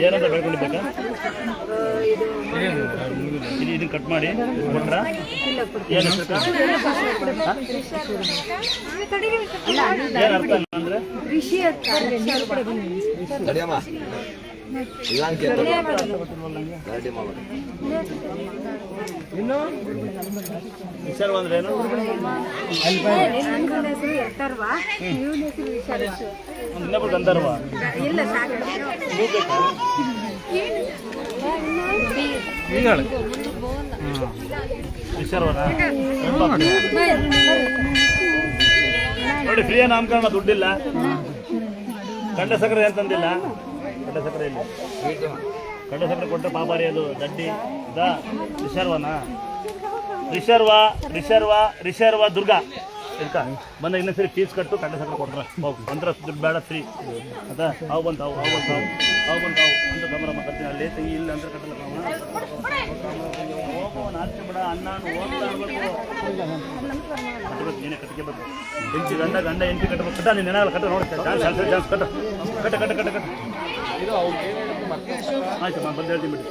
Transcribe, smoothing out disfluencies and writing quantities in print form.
ಏನಂತ ಬೆಳ್ಕೊಂಡಿಬೇಕಾ? ಇದನ್ನ ಕಟ್ ಮಾಡಿ ಕೊಟ್ರ ಏನು ಅರ್ಥ ಅಂದ್ರೆ ವಿಚಾರ ಅಂದ್ರೆ ಏನು? ಇನ್ನೊಬ್ರು ಗಂಧರ್ವ ವಿಚಾರವನ ನೋಡಿ. ಫ್ರೀಯ ನಾಮಕರಣ ದುಡ್ಡಿಲ್ಲ, ಗಂಡ ಸಕ್ಕರೆ ಏನು ತಂದಿಲ್ಲ. ಗಂಡ ಸಕ್ಕರೆ ಇಲ್ಲ, ಗಂಡ ಸಕ್ಕರೆ ಕೊಟ್ಟರೆ ಪಾಪಾರಿ ಅದು ದಡ್ಡಿ ದ ರಿಷರ್ವನ ರಿಷರ್ವ ರಿಷರ್ವ ರಿಷರ್ವ ದುರ್ಗಾ ಇಲ್ಕ ಬಂದ ಇನ್ನೂ ಸರಿ ಫೀಸ್ ಕಟ್ಟು ಕಂಡ ಸಕ್ಕರೆ ಕೊಟ್ರೆ ಹೋಗಿ ಒಂಥರ ದುಡ್ಡು ಬೇಡ ಫ್ರೀ ಅದ ಅವು ಬಂತು ಅವು ಅವು ಬಂತು ಅವು ಬಂತು ಅವು ಅಂತ ಗಮನ ಕತ್ತೀನಿ ಅಲ್ಲಿ ತಂಗಿ ಇಲ್ಲ ಅಂತ ಕಟ್ಟಲ್ಲ ಹೋಗೋ ನಾಲ್ಕು ಬಿಡ ಅನ್ನ ಹೋಗ್ತಾ ಇರ್ಬೇಕು. ನೀನೇ ಕಟ್ಕೋಬೇಕು. ಹೆಂಚಿ ಗಂಡ ಗಂಡ ಹೆಂಚಿ ಕಟ್ಟಬೇಕು. ಕಟ್ಟ ನೀನು ಏನಾಗಲ್ಲ ಕಟ್ಟ ನೋಡಿ ಚಾನ್ಸ್ ಚಾನ್ಸ್ ಕಟ್ಟ ಕಟ್ಟ ಕಟ್ಟ ಕಟ್ಟ ಕಟ್ಟ ಆಯ್ತು ಬಂದು ಹೇಳ್ತೀನಿ ಬಿಟ್ಟು